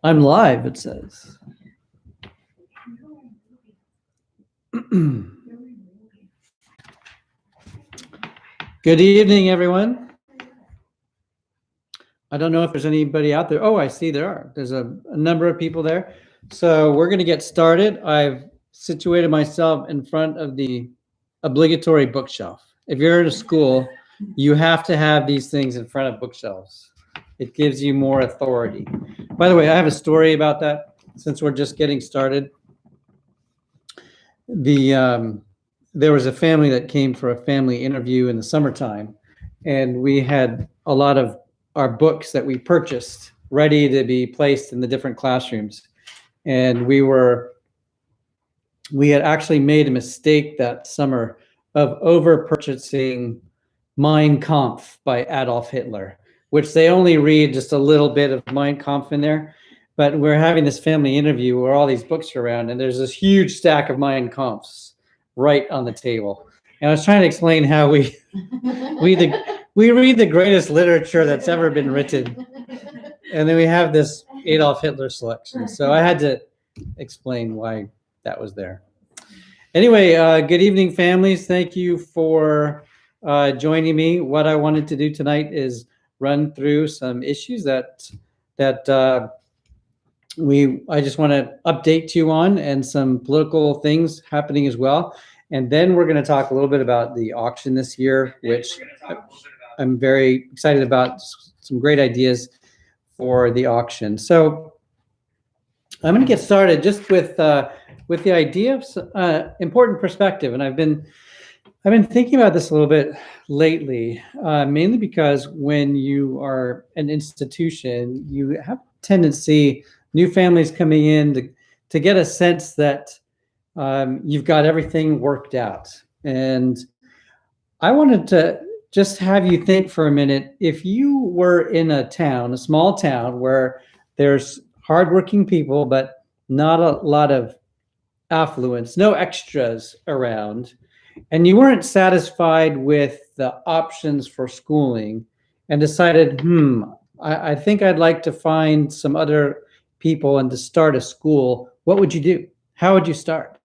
I'm live, it says. Good evening, everyone. I don't know if there's anybody out there. Oh, I see there are. There's a number of people there. So we're going to get started. I've situated myself in front of the obligatory bookshelf. If you're at a school, you have to have these things in front of bookshelves. It gives you more authority. By the way, I have a story about that since we're just getting started. There was a family that came for a family interview in the summertime, and we had a lot of our books that we purchased ready to be placed in the different classrooms. And we had actually made a mistake that summer of over purchasing Mein Kampf by Adolf Hitler, which they only read just a little bit of Mein Kampf in there. But we're having this family interview where all these books are around, and there's this huge stack of Mein Kampfs right on the table. And I was trying to explain how we read the greatest literature that's ever been written, and then we have this Adolf Hitler selection. So I had to explain why that was there. Anyway, good evening, families. Thank you for joining me. What I wanted to do tonight is run through some issues that I just want to update you on, and some political things happening as well. And then we're going to talk a little bit about the auction this year, which I'm very excited about. Some great ideas for the auction. So I'm going to get started just with the idea of important perspective. And I've been thinking about this a little bit lately, mainly because when you are an institution, you have a tendency, new families coming in, to get a sense that you've got everything worked out. And I wanted to just have you think for a minute, if you were in a town, a small town, where there's hardworking people, but not a lot of affluence, no extras around, and you weren't satisfied with the options for schooling and decided, I think I'd like to find some other people and to start a school, what would you do? How would you start?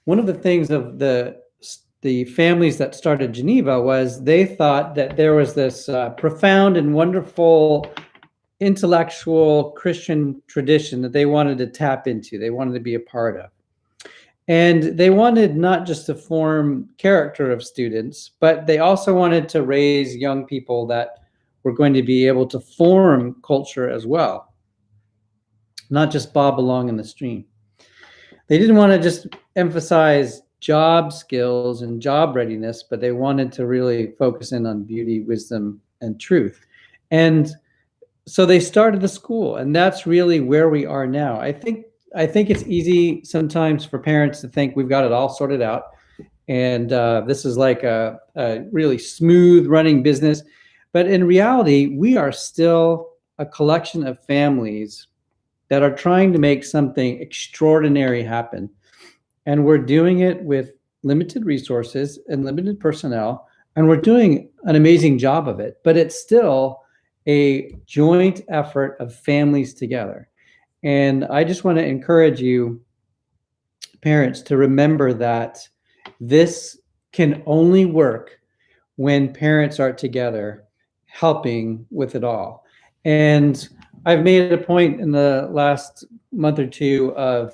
One of the things of the families that started Geneva was they thought that there was this profound and wonderful intellectual Christian tradition that they wanted to tap into, they wanted to be a part of. And they wanted not just to form character of students, but they also wanted to raise young people that were going to be able to form culture as well, not just bob along in the stream. They didn't want to just emphasize job skills and job readiness, but they wanted to really focus in on beauty, wisdom, and truth. And so they started the school, and that's really where we are now. I think it's easy sometimes for parents to think we've got it all sorted out, and this is like a really smooth running business. But in reality, we are still a collection of families that are trying to make something extraordinary happen. And we're doing it with limited resources and limited personnel, and we're doing an amazing job of it. But it's still a joint effort of families together. And I just want to encourage you, parents, to remember that this can only work when parents are together helping with it all. And I've made a point in the last month or two of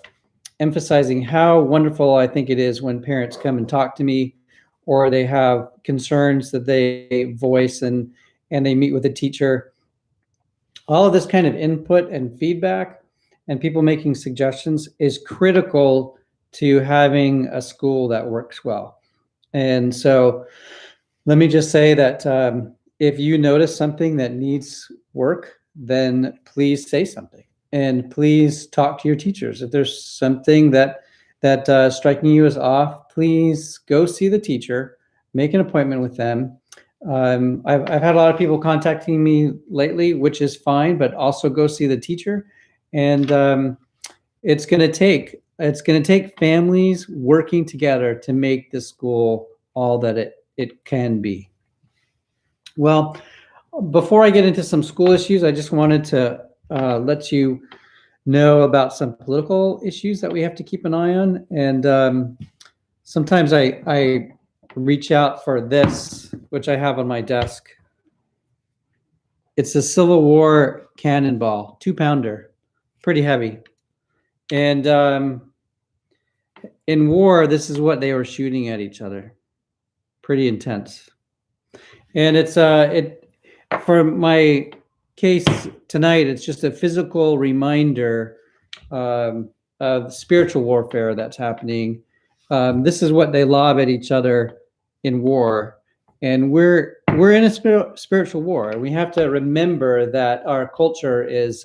emphasizing how wonderful I think it is when parents come and talk to me, or they have concerns that they voice and they meet with a teacher. All of this kind of input and feedback and people making suggestions is critical to having a school that works well. And so let me just say that if you notice something that needs work, then please say something, and please talk to your teachers. If there's something that striking you as off, please go see the teacher, make an appointment with them. I've had a lot of people contacting me lately, which is fine, but also go see the teacher. And it's going to take families working together to make this school all that it can be. Well, before I get into some school issues, I just wanted to lets you know about some political issues that we have to keep an eye on. And sometimes I reach out for this, which I have on my desk. It's a Civil War cannonball, 2-pounder, pretty heavy. And in war, this is what they were shooting at each other. Pretty intense. And it's for my case tonight, it's just a physical reminder of spiritual warfare that's happening. This is what they lob at each other in war, and we're in a spiritual war. We have to remember that our culture is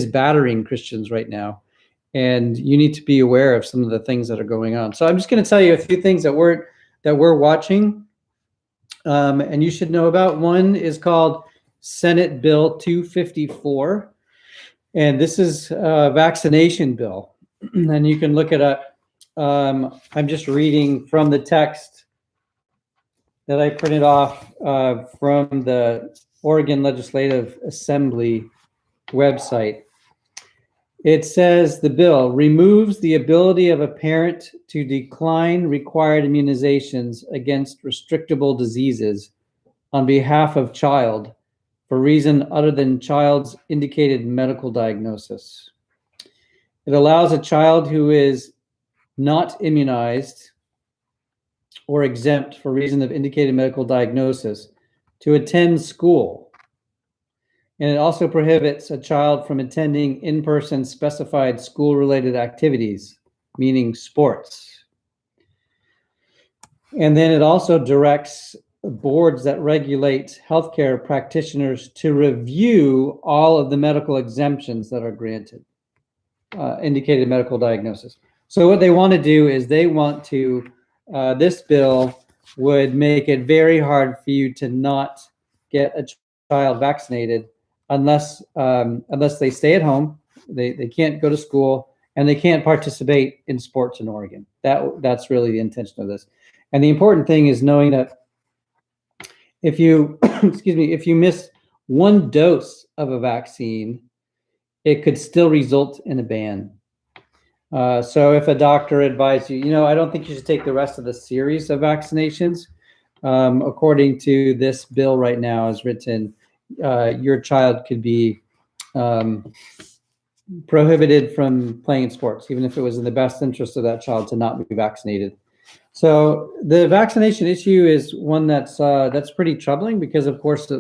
battering Christians right now, and you need to be aware of some of the things that are going on. So I'm just going to tell you a few things that we're watching, and you should know about. One is called Senate Bill 254, and this is a vaccination bill, and you can look it up. I'm just reading from the text that I printed off from the Oregon Legislative Assembly website. It says the bill removes the ability of a parent to decline required immunizations against restrictable diseases on behalf of child for reason other than child's indicated medical diagnosis. It allows a child who is not immunized or exempt for reason of indicated medical diagnosis to attend school. And it also prohibits a child from attending in-person specified school-related activities, meaning sports. And then it also directs boards that regulate healthcare practitioners to review all of the medical exemptions that are granted, indicated medical diagnosis. So what they want to do is they want to, this bill would make it very hard for you to not get a child vaccinated unless they stay at home, they can't go to school, and they can't participate in sports in Oregon. That's really the intention of this. And the important thing is knowing that if you, if you miss one dose of a vaccine, it could still result in a ban. So if a doctor advised you, I don't think you should take the rest of the series of vaccinations. According to this bill right now as written, your child could be prohibited from playing sports, even if it was in the best interest of that child to not be vaccinated. So the vaccination issue is one that's pretty troubling because, of course,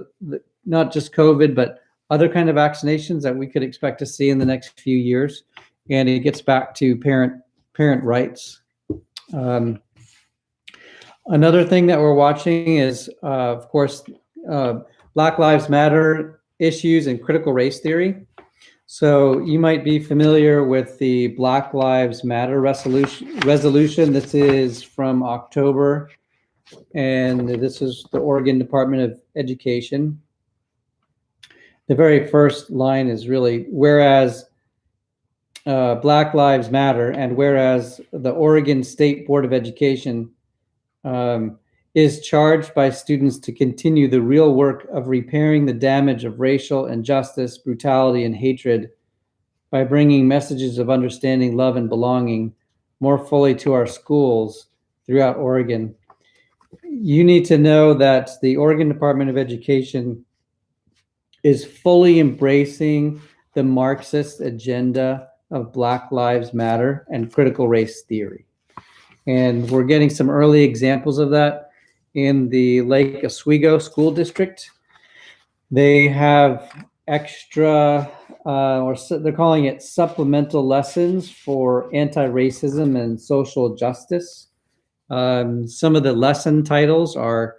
not just COVID, but other kind of vaccinations that we could expect to see in the next few years. And it gets back to parent rights. Another thing that we're watching is, of course, Black Lives Matter issues and critical race theory. So you might be familiar with the Black Lives Matter resolution. This is from October, and this is the Oregon Department of Education. The very first line is really, whereas Black Lives Matter, and whereas the Oregon State Board of Education is charged by students to continue the real work of repairing the damage of racial injustice, brutality, and hatred by bringing messages of understanding, love, and belonging more fully to our schools throughout Oregon. You need to know that the Oregon Department of Education is fully embracing the Marxist agenda of Black Lives Matter and critical race theory. And we're getting some early examples of that in the Lake Oswego School District. They have extra, or they're calling it supplemental lessons for anti-racism and social justice. Some of the lesson titles are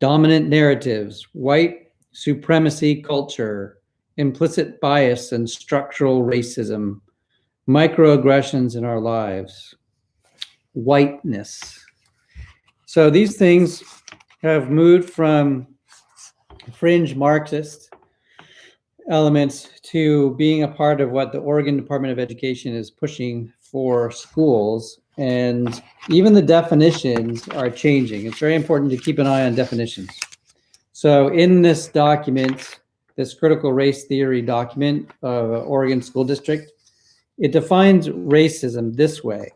Dominant Narratives, White Supremacy Culture, Implicit Bias and Structural Racism, Microaggressions in Our Lives, Whiteness. So these things have moved from fringe Marxist elements to being a part of what the Oregon Department of Education is pushing for schools. And even the definitions are changing. It's very important to keep an eye on definitions. So in this document, this critical race theory document of Oregon School District, it defines racism this way.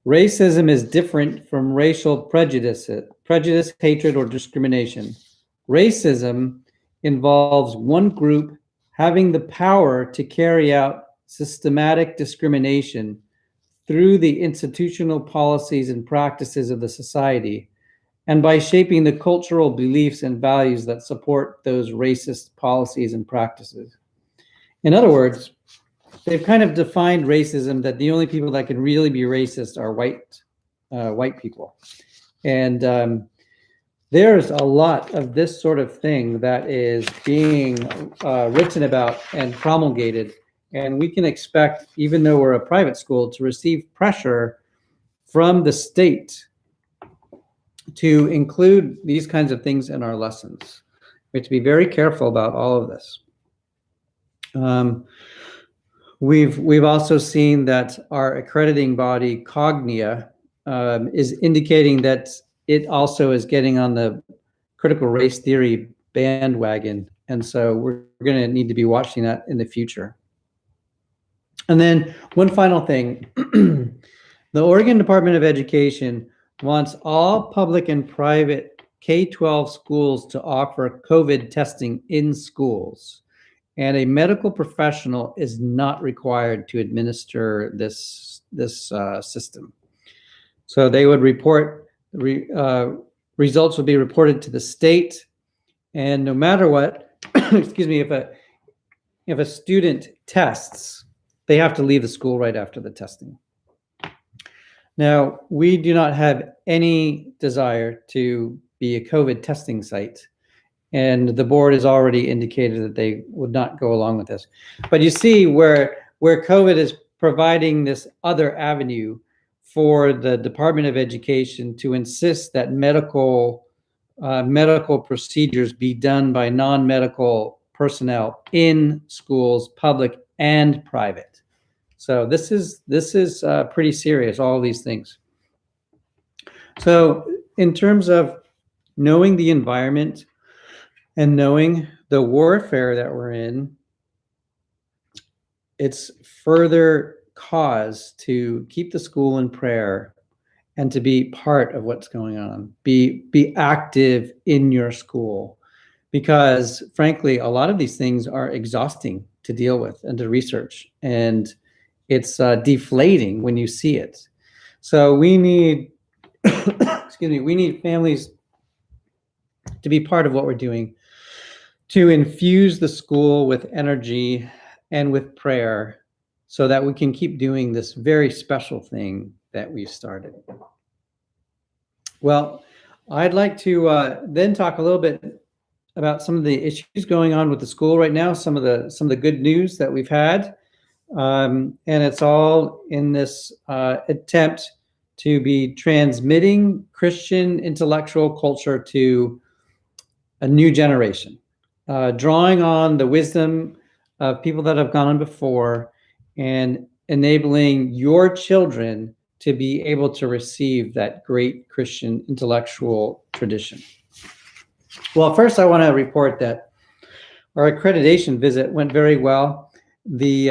Racism is different from racial prejudice, hatred, or discrimination. Racism involves one group having the power to carry out systematic discrimination through the institutional policies and practices of the society, and by shaping the cultural beliefs and values that support those racist policies and practices. In other words, they've kind of defined racism that the only people that can really be racist are white people. And there's a lot of this sort of thing that is being written about and promulgated. And we can expect, even though we're a private school, to receive pressure from the state to include these kinds of things in our lessons. We have to be very careful about all of this. We've also seen that our accrediting body, Cognia, is indicating that it also is getting on the critical race theory bandwagon. And so we're going to need to be watching that in the future. And then one final thing, the Oregon Department of Education wants all public and private K-12 schools to offer COVID testing in schools. And a medical professional is not required to administer this system. So they would report, results would be reported to the state, and no matter what, excuse me, if a student tests, they have to leave the school right after the testing. Now, we do not have any desire to be a COVID testing site, and the board has already indicated that they would not go along with this. But you see where COVID is providing this other avenue for the Department of Education to insist that medical procedures be done by non-medical personnel in schools, public and private. So this is pretty serious, all these things. So in terms of knowing the environment and knowing the warfare that we're in, it's further cause to keep the school in prayer and to be part of what's going on. Be active in your school, because frankly, a lot of these things are exhausting to deal with and to research, and it's deflating when you see it. So we need, excuse me, we need families to be part of what we're doing, to infuse the school with energy and with prayer so that we can keep doing this very special thing that we started. Well, I'd like to then talk a little bit about some of the issues going on with the school right now, some of the good news that we've had. And it's all in this attempt to be transmitting Christian intellectual culture to a new generation, drawing on the wisdom of people that have gone on before and enabling your children to be able to receive that great Christian intellectual tradition. Well, first I want to report that our accreditation visit went very well. The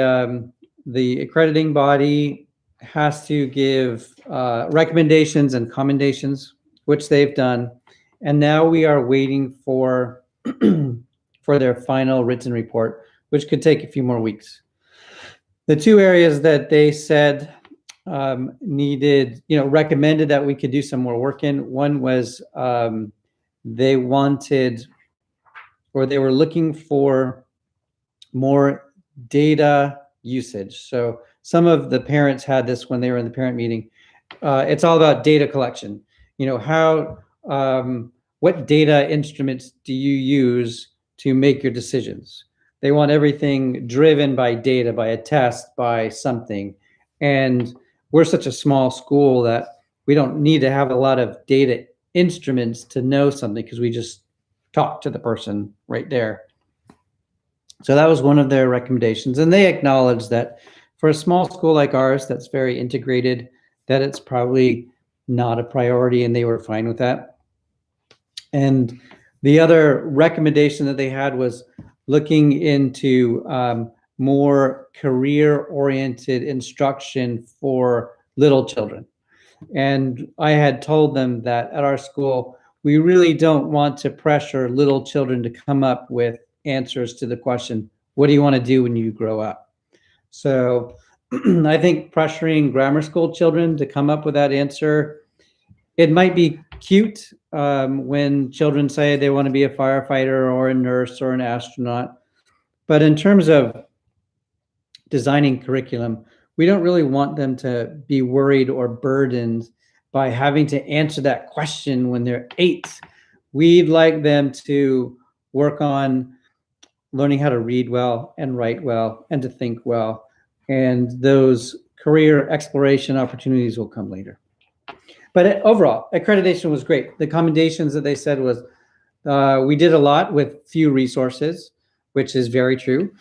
accrediting body has to give recommendations and commendations, which they've done, and now we are waiting for their final written report, which could take a few more weeks. The two areas that they said needed, recommended that we could do some more work in, one was they wanted, or they were looking for more data usage. So some of the parents had this when they were in the parent meeting. It's all about data collection. What data instruments do you use to make your decisions? They want everything driven by data, by a test, by something. And we're such a small school that we don't need to have a lot of data instruments to know something, because we just talk to the person right there. So that was one of their recommendations. And they acknowledged that for a small school like ours that's very integrated, that it's probably not a priority, and they were fine with that. And The other recommendation that they had was looking into more career-oriented instruction for little children. And I had told them that at our school, we really don't want to pressure little children to come up with answers to the question, what do you want to do when you grow up? So I think pressuring grammar school children to come up with that answer, it might be cute when children say they want to be a firefighter or a nurse or an astronaut. But in terms of designing curriculum, we don't really want them to be worried or burdened by having to answer that question when they're 8. We'd like them to work on learning how to read well and write well and to think well. And those career exploration opportunities will come later. But overall, accreditation was great. The commendations that they said was, we did a lot with few resources, which is very true.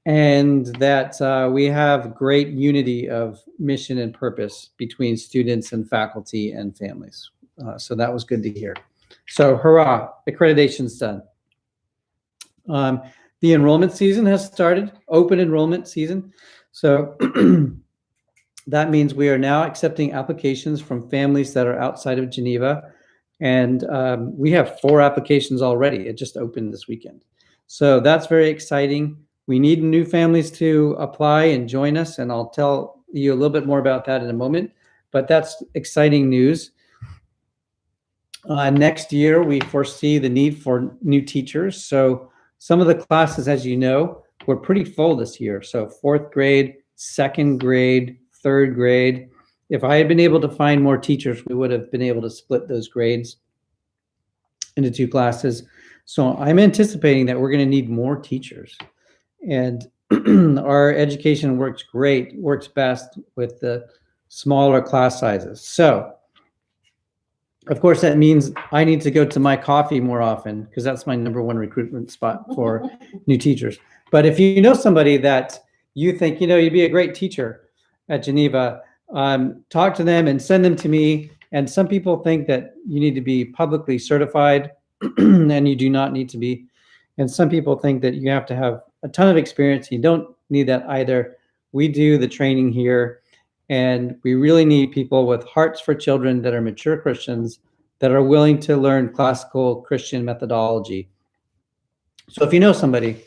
And that we have great unity of mission and purpose between students and faculty and families. So that was good to hear. So hurrah, accreditation's done. The enrollment season has started, open enrollment season. So that means we are now accepting applications from families that are outside of Geneva. And we have 4 applications already. It just opened this weekend. So that's very exciting. We need new families to apply and join us, and I'll tell you a little bit more about that in a moment, but that's exciting news. Next year, we foresee the need for new teachers. So some of the classes, as you know, were pretty full this year. So 4th grade, 2nd grade, 3rd grade. If I had been able to find more teachers, we would have been able to split those grades into 2 classes. So I'm anticipating that we're going to need more teachers. And our education works best with the smaller class sizes. So, of course, that means I need to go to my coffee more often because that's my #1 recruitment spot for new teachers. But if you know somebody that you think, you'd be a great teacher at Geneva, talk to them and send them to me. And some people think that you need to be publicly certified and you do not need to be. And some people think that you have to have a ton of experience. You don't need that either. We do the training here, and we really need people with hearts for children that are mature Christians that are willing to learn classical Christian methodology. So if you know somebody,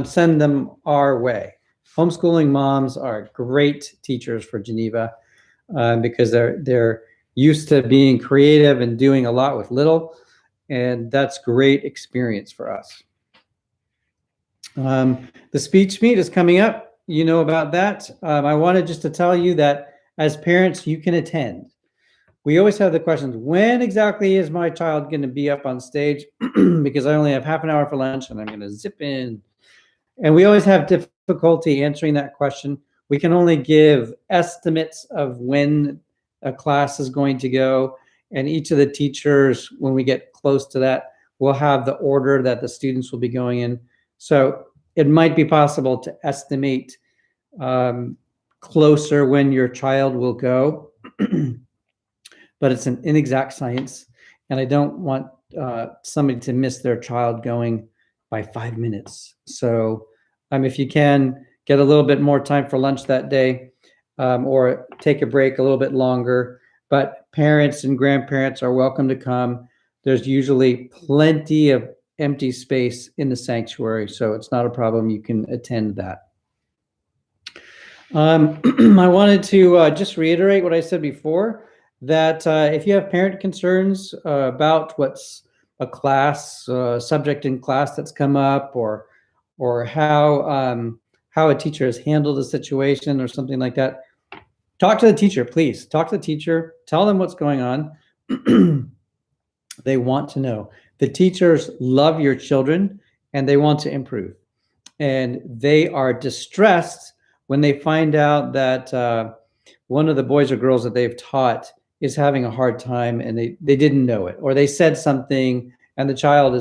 send them our way. Homeschooling moms are great teachers for Geneva because they're used to being creative and doing a lot with little, and that's great experience for us. The speech meet is coming up. You know about that. I wanted just to tell you that as parents, you can attend. We always have the questions, when exactly is my child going to be up on stage? Because I only have half an hour for lunch and I'm going to zip in. And we always have difficulty answering that question. We can only give estimates of when a class is going to go. And each of the teachers, when we get close to that, will have the order that the students will be going in. So it might be possible to estimate closer when your child will go, but it's an inexact science, and I don't want somebody to miss their child going by 5 minutes. So if you can, get a little bit more time for lunch that day, or take a break a little bit longer, but parents and grandparents are welcome to come. There's usually plenty of empty space in the sanctuary, so it's not a problem. You can attend that. I wanted to just reiterate what I said before, that if you have parent concerns about what's a class subject in class that's come up, or how a teacher has handled a situation or something like that, talk to the teacher, please. Talk to the teacher. Tell them what's going on. They want to know. The teachers love your children and they want to improve. And they are distressed when they find out that one of the boys or girls that they've taught is having a hard time and they didn't know it, or they said something and the child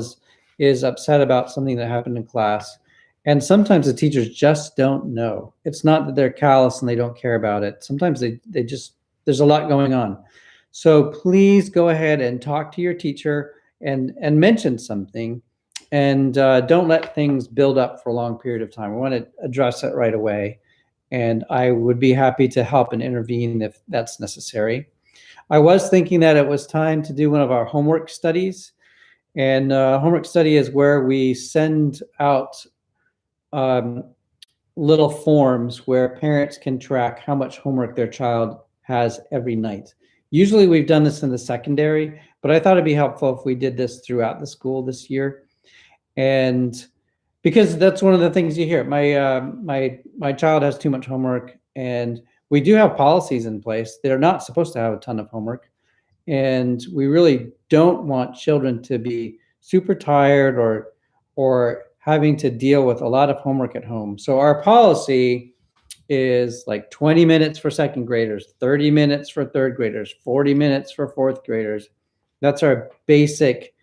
is upset about something that happened in class. And sometimes the teachers just don't know. It's not that they're callous and they don't care about it. Sometimes they just, there's a lot going on. So please go ahead and talk to your teacher and mention something, and don't let things build up for a long period of time. We want to address it right away, and I would be happy to help and intervene if that's necessary. I was thinking that it was time to do one of our homework studies, and homework study is where we send out little forms where parents can track how much homework their child has every night. Usually we've done this in the secondary, but I thought it'd be helpful if we did this throughout the school this year. And because that's one of the things you hear, my child has too much homework, and we do have policies in place. They're not supposed to have a ton of homework, and we really don't want children to be super tired or having to deal with a lot of homework at home. So our policy is like 20 minutes for second graders, 30 minutes for third graders, 40 minutes for fourth graders. That's our basic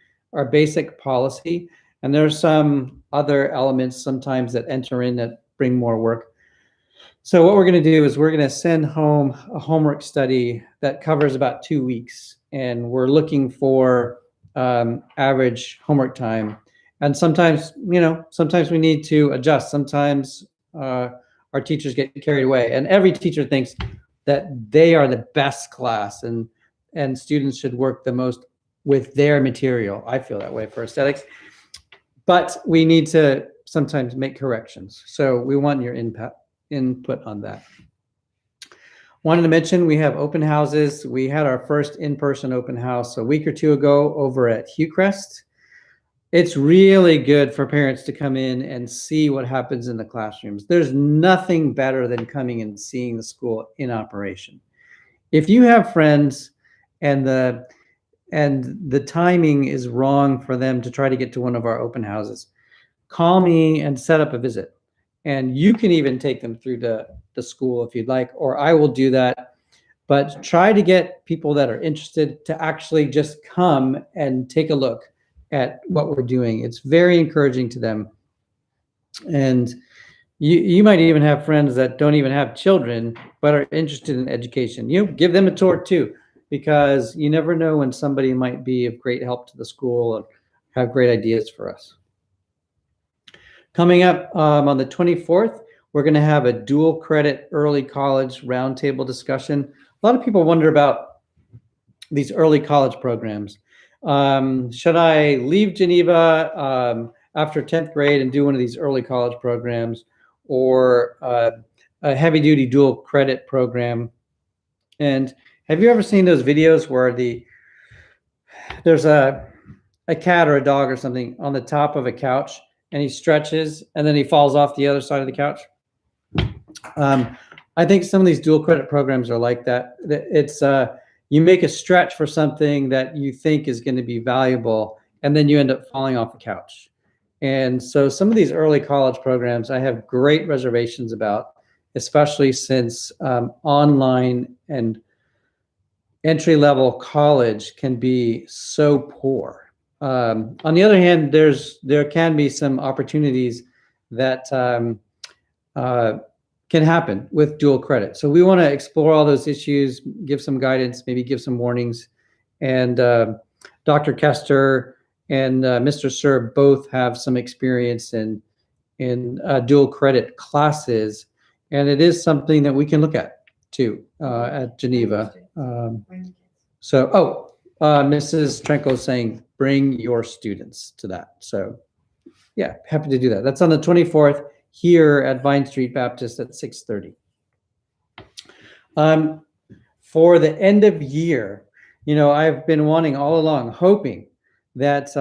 policy. And there's some other elements sometimes that enter in that bring more work. So what we're going to do is we're going to send home a homework study that covers about 2 weeks. And we're looking for average homework time. And sometimes, sometimes we need to adjust. Sometimes our teachers get carried away. And every teacher thinks that they are the best class and students should work the most with their material. I feel that way for aesthetics. But we need to sometimes make corrections. So we want your input on that. Wanted to mention we have open houses. We had our first in-person open house a week or two ago over at Hillcrest. It's really good for parents to come in and see what happens in the classrooms. There's nothing better than coming and seeing the school in operation. If you have friends and the timing is wrong for them to try to get to one of our open houses, call me and set up a visit. And you can even take them through the school if you'd like, or I will do that. But try to get people that are interested to actually just come and take a look at what we're doing. It's very encouraging to them. And you might even have friends that don't even have children, but are interested in education. Give them a tour too, because you never know when somebody might be of great help to the school and have great ideas for us. Coming up on the 24th, we're going to have a dual credit early college roundtable discussion. A lot of people wonder about these early college programs. Should I leave Geneva after 10th grade and do one of these early college programs, or a heavy duty dual credit program? And have you ever seen those videos where there's a cat or a dog or something on the top of a couch, and he stretches and then he falls off the other side of the couch? I think some of these dual credit programs are like that. It's you make a stretch for something that you think is going to be valuable, and then you end up falling off the couch. And so some of these early college programs I have great reservations about, especially since online and entry-level college can be so poor. On the other hand, there can be some opportunities that can happen with dual credit. So we want to explore all those issues, give some guidance, maybe give some warnings. And Dr. Kester and Mr. Sir both have some experience in dual credit classes, and it is something that we can look at too at Geneva. Mrs. Trenko is saying, bring your students to that. So yeah, happy to do that. That's on the 24th here at Vine Street Baptist at 6:30. For the end of year, I've been wanting all along, hoping that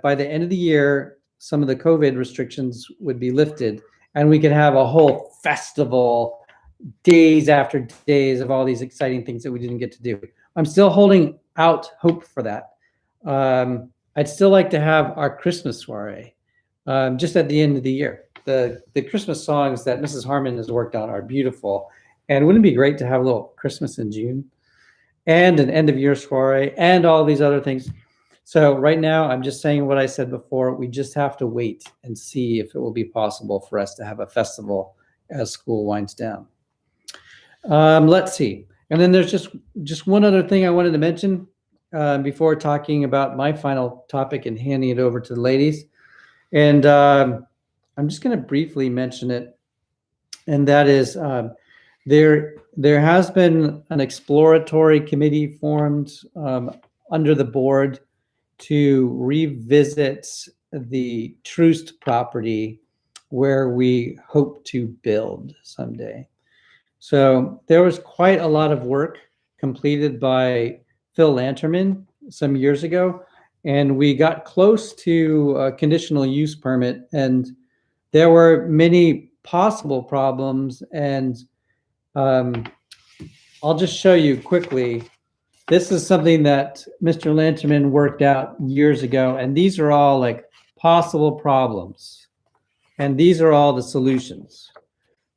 by the end of the year, some of the COVID restrictions would be lifted and we could have a whole festival, days after days of all these exciting things that we didn't get to do. I'm still holding out hope for that. I'd still like to have our Christmas soiree just at the end of the year. The Christmas songs that Mrs. Harmon has worked on are beautiful. And wouldn't it be great to have a little Christmas in June and an end of year soiree and all these other things? So right now, I'm just saying what I said before. We just have to wait and see if it will be possible for us to have a festival as school winds down. Let's see. And then there's just one other thing I wanted to mention. before talking about my final topic and handing it over to the ladies. And I'm just going to briefly mention it. And that is there has been an exploratory committee formed under the board to revisit the Troost property where we hope to build someday. So there was quite a lot of work completed by Phil Lanterman some years ago, and we got close to a conditional use permit, and there were many possible problems. And I'll just show you quickly. This is something that Mr. Lanterman worked out years ago, and these are all like possible problems, and these are all the solutions.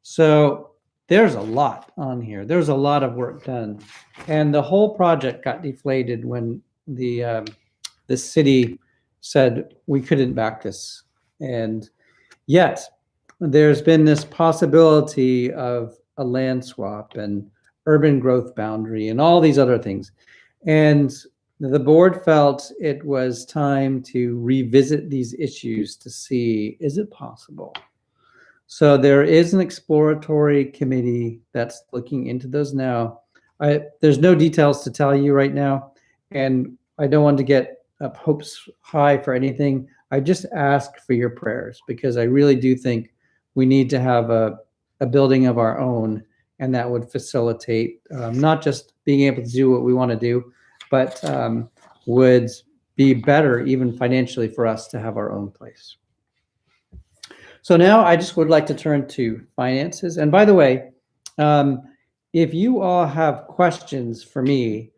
So there's a lot on here. There's a lot of work done, and the whole project got deflated when the city said we couldn't back this. And yet there's been this possibility of a land swap and urban growth boundary and all these other things. And the board felt it was time to revisit these issues to see, is it possible? So there is an exploratory committee that's looking into those now. There's no details to tell you right now, and I don't want to get up hopes high for anything. I just ask for your prayers, because I really do think we need to have a building of our own, and that would facilitate not just being able to do what we want to do, but would be better even financially for us to have our own place. So now I just would like to turn to finances. And by the way, if you all have questions for me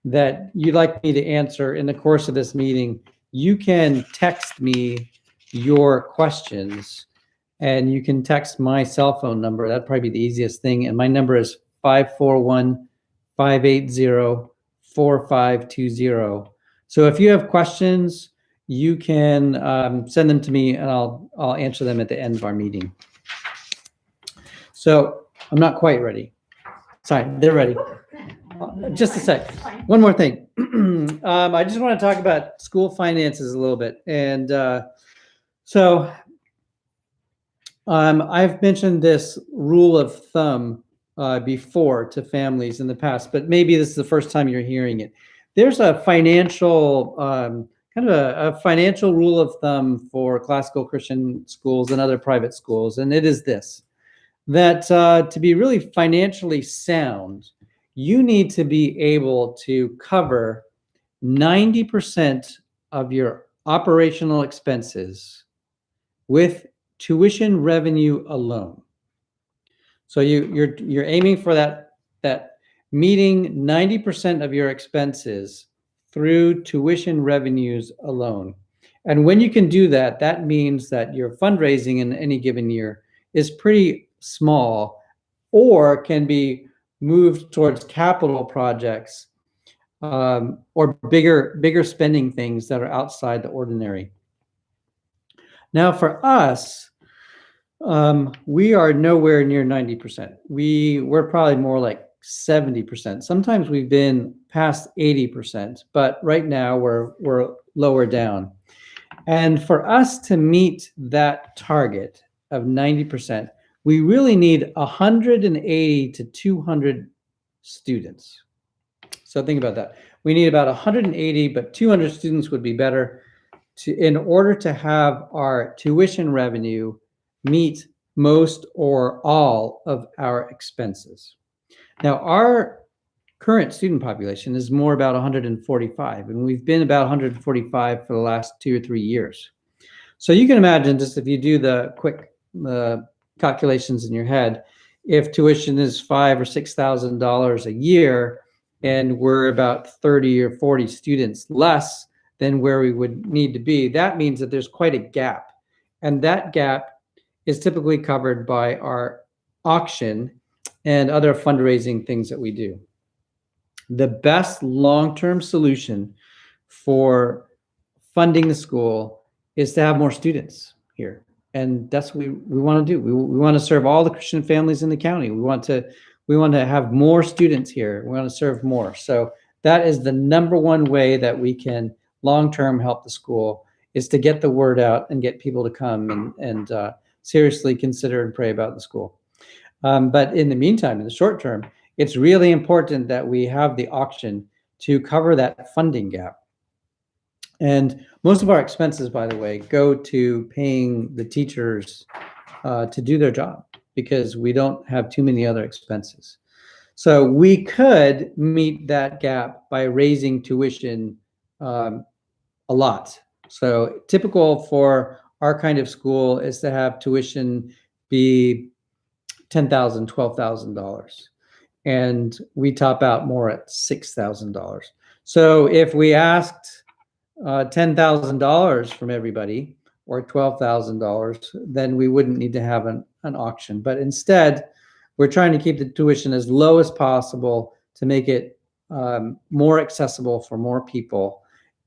that you'd like me to answer in the course of this meeting, you can text me your questions, and you can text my cell phone number. That'd probably be the easiest thing. And my number is 541-580-4520. So if you have questions, you can send them to me, and I'll answer them at the end of our meeting. So I'm not quite ready. Sorry, they're ready. Just a sec. One more thing. I just want to talk about school finances a little bit. And so I've mentioned this rule of thumb before to families in the past, but maybe this is the first time you're hearing it. There's a financial kind of a financial rule of thumb for classical Christian schools and other private schools, and it is this: that to be really financially sound, you need to be able to cover 90% of your operational expenses with tuition revenue alone. So you're aiming for that meeting 90% of your expenses through tuition revenues alone. And when you can do that, that means that your fundraising in any given year is pretty small, or can be moved towards capital projects or bigger spending things that are outside the ordinary. Now for us, we are nowhere near 90%. We're probably more like 70%. Sometimes we've been past 80%, but right now we're lower down. And for us to meet that target of 90%, we really need 180 to 200 students. So think about that. We need about 180, but 200 students would be better in order to have our tuition revenue meet most or all of our expenses. Now, our current student population is more about 145, and we've been about 145 for the last 2 or 3 years. So you can imagine, just if you do the quick calculations in your head, if tuition is $5,000 or $6,000 a year, and we're about 30 or 40 students less than where we would need to be, that means that there's quite a gap. And that gap is typically covered by our auction and other fundraising things that we do. The best long-term solution for funding the school is to have more students here. And that's what we want to do. We want to serve all the Christian families in the county. We want to have more students here. We want to serve more. So That is the number one way that we can long-term help the school, is to get the word out and get people to come and seriously consider and pray about the school. But in the meantime, in the short term, it's really important that we have the auction to cover that funding gap. And most of our expenses, by the way, go to paying the teachers to do their job, because we don't have too many other expenses. So we could meet that gap by raising tuition a lot. So typical for our kind of school is to have tuition be $10,000, $12,000. And we top out more at $6,000. So if we asked $10,000 from everybody, or $12,000, then we wouldn't need to have an auction. But instead, we're trying to keep the tuition as low as possible to make it more accessible for more people,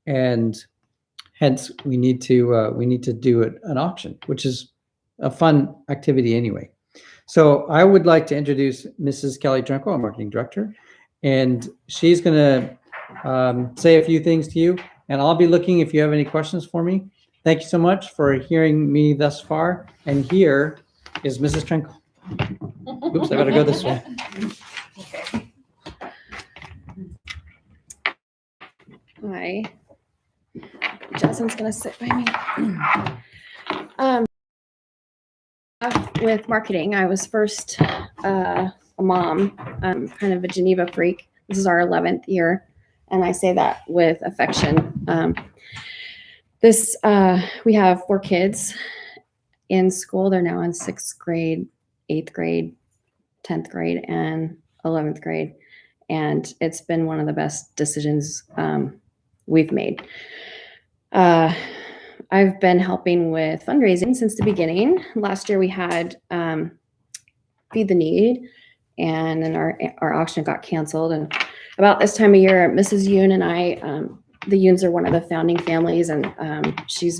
and hence we need to do an auction, which is a fun activity anyway. So I would like to introduce Mrs. Kelly Trenko, our marketing director, and she's going to say a few things to you, and I'll be looking if you have any questions for me. Thank you so much for hearing me thus far. And here is Mrs. Trenko. Oops, I better go this way. Okay. Hi. Jasmine's gonna sit by me. With marketing, I was first a mom, kind of a Geneva freak. This is our 11th year, and I say that with affection. We have 4 kids in school. They're now in 6th grade, 8th grade, 10th grade, and 11th grade. And it's been one of the best decisions we've made. I've been helping with fundraising since the beginning. Last year we had Feed the Need, and then our auction got canceled. And about this time of year, Mrs. Yoon and I, the Yoons are one of the founding families, and she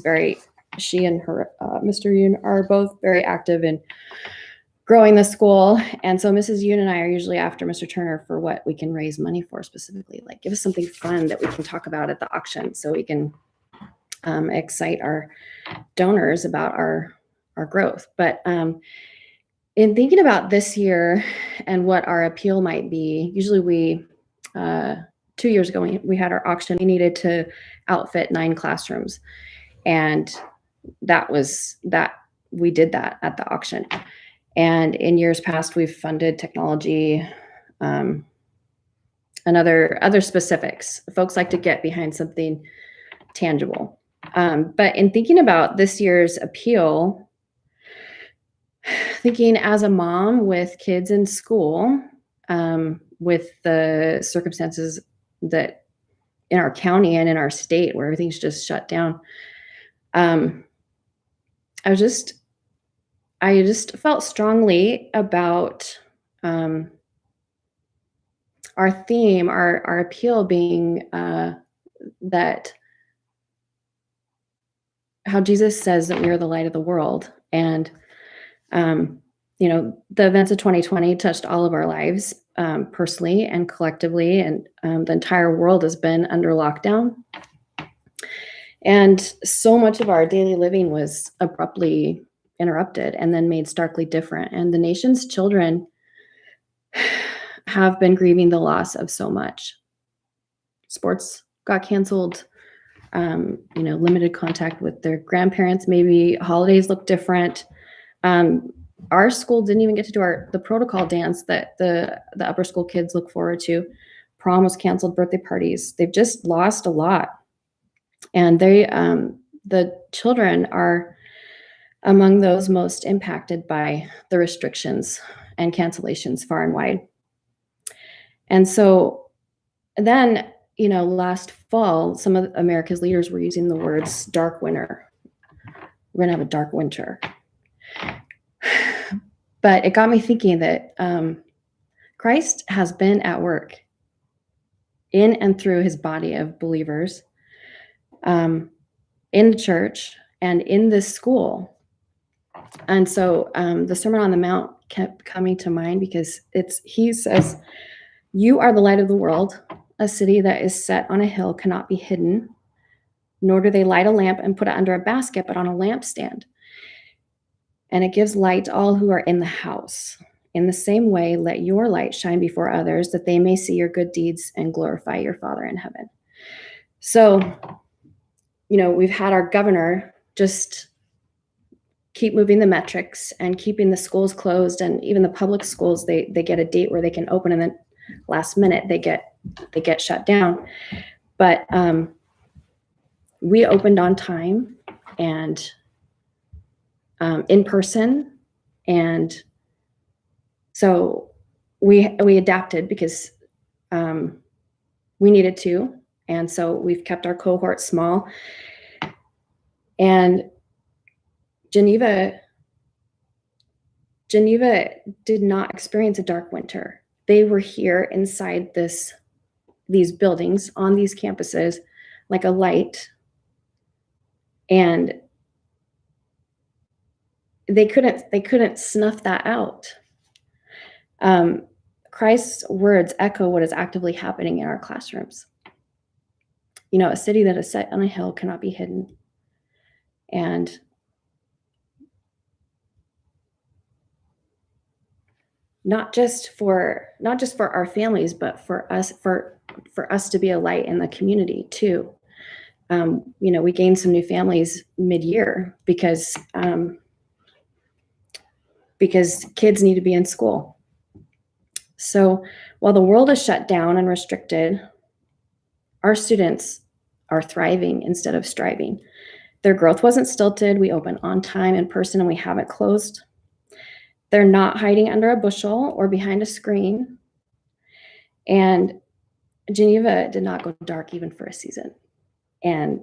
and her Mr. Yoon are both very active in growing the school. And so Mrs. Yoon and I are usually after Mr. Turner for what we can raise money for specifically. Like, give us something fun that we can talk about at the auction so we can excite our donors about our growth. But in thinking about this year and what our appeal might be, usually we 2 years ago we had our auction. We needed to outfit 9 classrooms, and we did that at the auction. And in years past, we've funded technology and other specifics. Folks like to get behind something tangible. But in thinking about this year's appeal, thinking as a mom with kids in school, with the circumstances that in our county and in our state where everything's just shut down, I just felt strongly about our theme, our appeal being that how Jesus says that we are the light of the world. And, the events of 2020 touched all of our lives personally and collectively, and the entire world has been under lockdown. And so much of our daily living was abruptly interrupted and then made starkly different. And the nation's children have been grieving the loss of so much. Sports got canceled, limited contact with their grandparents. Maybe holidays look different. Our school didn't even get to do the protocol dance that the upper school kids look forward to. Prom was canceled, birthday parties. They've just lost a lot. And the children are among those most impacted by the restrictions and cancellations far and wide. And so then, last fall, some of America's leaders were using the words dark winter. We're going to have a dark winter. But it got me thinking that Christ has been at work in and through his body of believers, in the church and in this school. And so the Sermon on the Mount kept coming to mind because he says, you are the light of the world. a city that is set on a hill cannot be hidden, nor do they light a lamp and put it under a basket, but on a lampstand. And it gives light to all who are in the house. In the same way, let your light shine before others, that they may see your good deeds and glorify your Father in heaven. So, we've had our governor just keep moving the metrics and keeping the schools closed, and even the public schools, they get a date where they can open, and then last minute they get shut down. But we opened on time and in person, and so we adapted because we needed to, and so we've kept our cohort small. And Geneva did not experience a dark winter. They were here inside these buildings on these campuses like a light, and they couldn't snuff that out. Christ's words echo what is actively happening in our classrooms. A city that is set on a hill cannot be hidden. And not just for our families, but for us to be a light in the community too. We gained some new families mid-year because kids need to be in school. So while the world is shut down and restricted, our students are thriving instead of striving. Their growth wasn't stilted. We open on time, in person, and we haven't closed. They're not hiding under a bushel or behind a screen. And Geneva did not go dark even for a season. And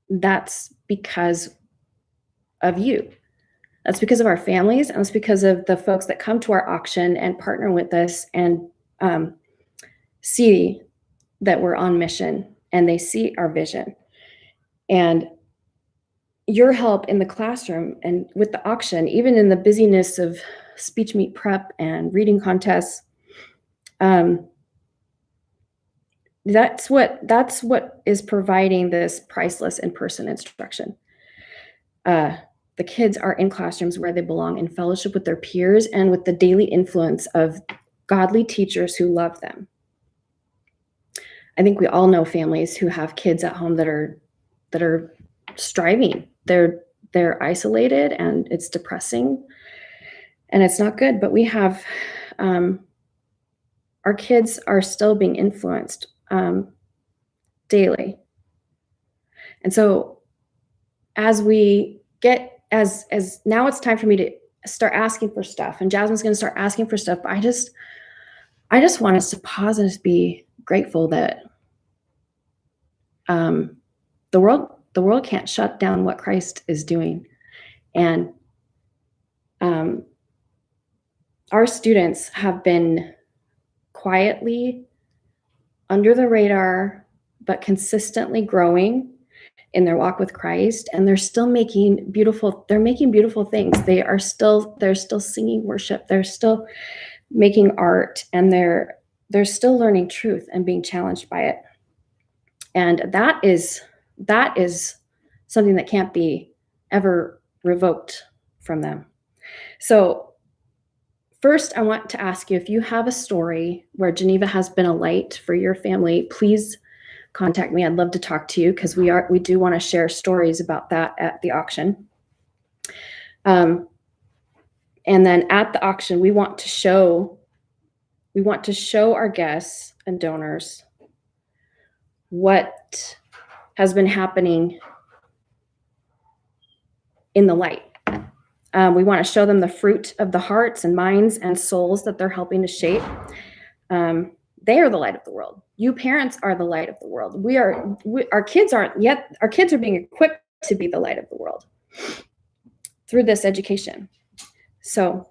that's because of you. That's because of our families, and it's because of the folks that come to our auction and partner with us and see that we're on mission, and they see our vision. And your help in the classroom and with the auction, even in the busyness of speech meet prep and reading contests, that's what is providing this priceless in-person instruction. The kids are in classrooms where they belong, in fellowship with their peers and with the daily influence of godly teachers who love them. I think we all know families who have kids at home that are striving. They're isolated, and it's depressing, and it's not good. But we have our kids are still being influenced daily, and so as now it's time for me to start asking for stuff, and Jasmine's going to start asking for stuff. But I just want us to pause and just be grateful that the world can't shut down what Christ is doing. And our students have been quietly under the radar, but consistently growing in their walk with Christ. And they're still making beautiful things. They're still singing worship. They're still making art, and they're still learning truth and being challenged by it. And that is something that can't be ever revoked from them. So first, I want to ask you, if you have a story where Geneva has been a light for your family, please contact me. I'd love to talk to you, because we do want to share stories about that at the auction. And then at the auction, we want to show our guests and donors what has been happening in the light. We want to show them the fruit of the hearts and minds and souls that they're helping to shape. They are the light of the world. You parents are the light of the world. Our kids aren't yet. Our kids are being equipped to be the light of the world through this education. So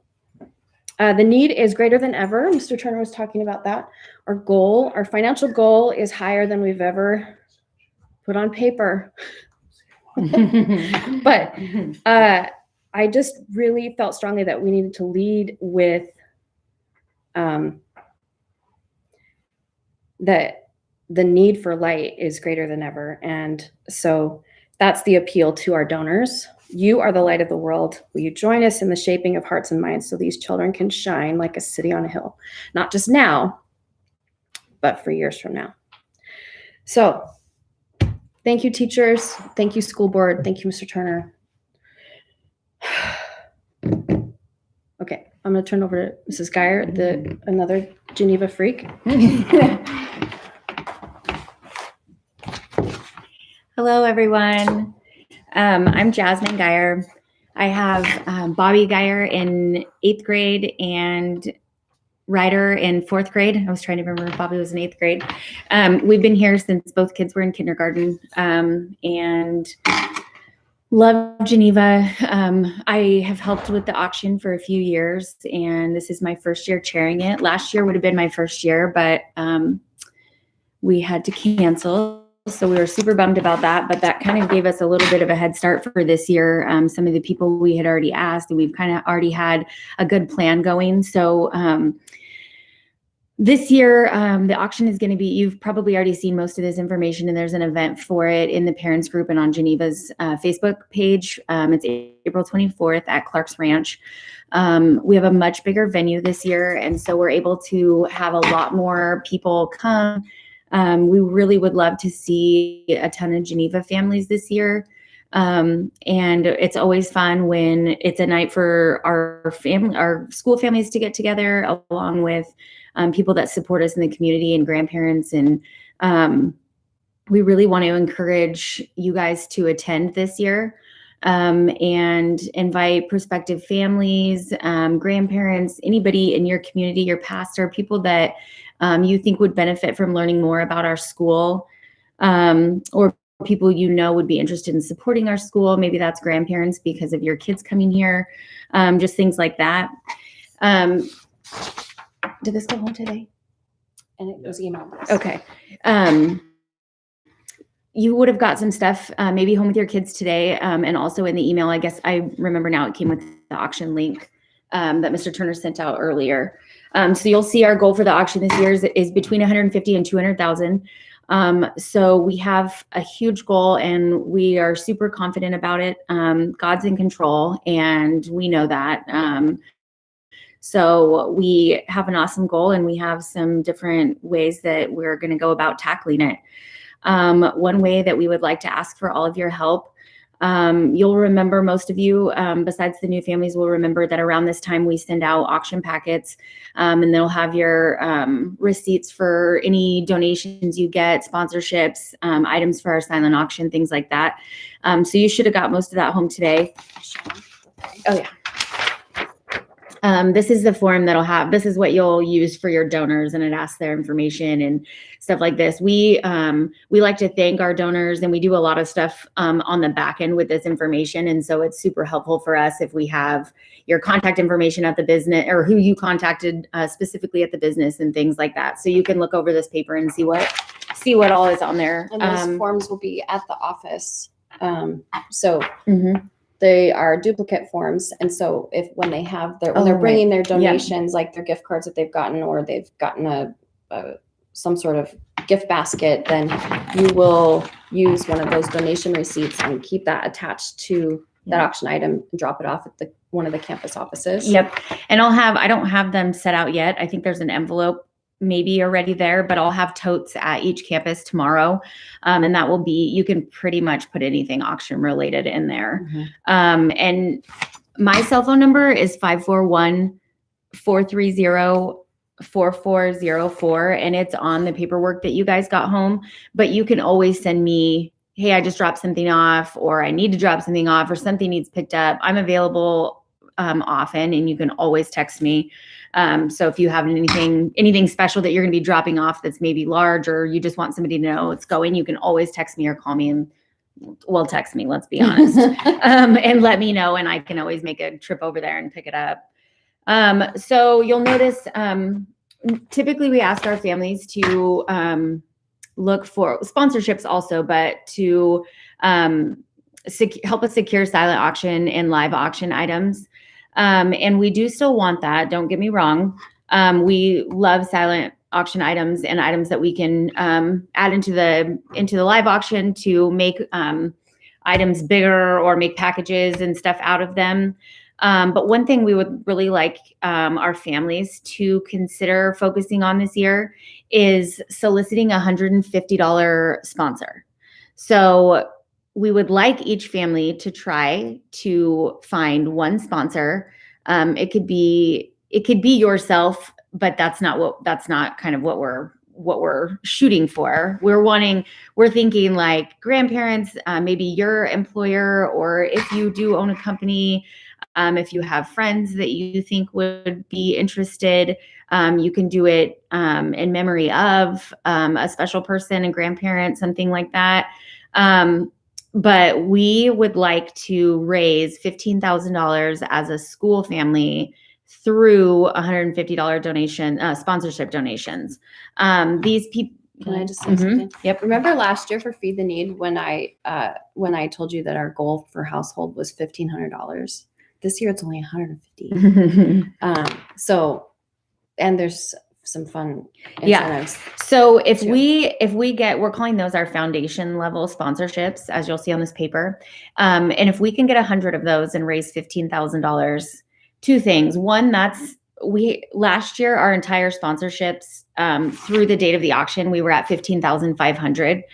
the need is greater than ever. Mr. Turner was talking about that. Our financial goal is higher than we've ever put on paper. But I just really felt strongly that we needed to lead with that the need for light is greater than ever. And so that's the appeal to our donors. You are the light of the world. Will you join us in the shaping of hearts and minds so these children can shine like a city on a hill, not just now, but for years from now. So thank you, teachers. Thank you, school board. Thank you, Mr. Turner. Okay, I'm going to turn over to Mrs. Geyer, another Geneva freak. Hello, everyone. I'm Jasmine Geyer. I have Bobby Geyer in 8th grade and Ryder in 4th grade. I was trying to remember if Bobby was in 8th grade. We've been here since both kids were in kindergarten, and love Geneva. I have helped with the auction for a few years, and this is my first year chairing it. Last year would have been my first year, but we had to cancel. So we were super bummed about that, but that kind of gave us a little bit of a head start for this year. Some of the people we had already asked, and we've kind of already had a good plan going. So this year, the auction is going to be, you've probably already seen most of this information, and there's an event for it in the parents group and on Geneva's Facebook page. It's April 24th at Clark's Ranch. We have a much bigger venue this year, and so we're able to have a lot more people come. We really would love to see a ton of Geneva families this year. And it's always fun when it's a night for our school families to get together, along with people that support us in the community and grandparents. And we really want to encourage you guys to attend this year, and invite prospective families, grandparents, anybody in your community, your pastor, people that you think would benefit from learning more about our school, or people you know would be interested in supporting our school. Maybe that's grandparents because of your kids coming here, just things like that. Did this go home today? And it was emailed. Okay. You would have got some stuff maybe home with your kids today, and also in the email. I guess I remember now it came with the auction link that Mr. Turner sent out earlier. So you'll see our goal for the auction this year is between 150 and 200,000. So we have a huge goal, and we are super confident about it. God's in control, and we know that. So we have an awesome goal, and we have some different ways that we're going to go about tackling it. One way that we would like to ask for all of your help, you'll remember, most of you, besides the new families, will remember that around this time we send out auction packets, and they'll have your receipts for any donations you get, sponsorships, items for our silent auction, things like that. So you should have got most of that home today. Oh yeah. This is the form that'll have, this is what you'll use for your donors, and it asks their information and stuff like this. We like to thank our donors, and we do a lot of stuff on the back end with this information. And so it's super helpful for us if we have your contact information at the business, or who you contacted specifically at the business, and things like that. So you can look over this paper and see what all is on there. And those forms will be at the office. They are duplicate forms, and so when they're bringing their donations, like their gift cards that they've gotten, or they've gotten some sort of gift basket, then you will use one of those donation receipts and keep that attached to that auction item and drop it off at one of the campus offices. Yep. And I don't have them set out yet. I think there's an envelope maybe already there, but I'll have totes at each campus tomorrow. And that will be, you can pretty much put anything auction related in there. Mm-hmm. And my cell phone number is 541-430-4404. And it's on the paperwork that you guys got home, but you can always send me, hey, I just dropped something off, or I need to drop something off, or something needs picked up. I'm available often, and you can always text me. So if you have anything special that you're going to be dropping off that's maybe large, or you just want somebody to know it's going, you can always text me or call me, and text me, let's be honest, and let me know, and I can always make a trip over there and pick it up. So you'll notice, typically we ask our families to look for sponsorships also, but to help us secure silent auction and live auction items. And we do still want that. Don't get me wrong. We love silent auction items and items that we can add into the live auction to make items bigger or make packages and stuff out of them. But one thing we would really like our families to consider focusing on this year is soliciting a $150 sponsor. So we would like each family to try to find one sponsor. It could be yourself, but that's not kind of what we're shooting for. We're thinking like grandparents, maybe your employer, or if you do own a company, if you have friends that you think would be interested, you can do it in memory of a special person, a grandparent, something like that. But we would like to raise $15,000 as a school family through $150 donation, sponsorship donations. These people. Can I just say something? Yep. Remember last year for Feed the Need when I told you that our goal for household was $1,500? This year it's only $150. And there's some fun incentives. So if we get, we're calling those our foundation level sponsorships, as you'll see on this paper. And if we can get 100 of those and raise $15,000, two things. One, last year, our entire sponsorships through the date of the auction, we were at 15,500.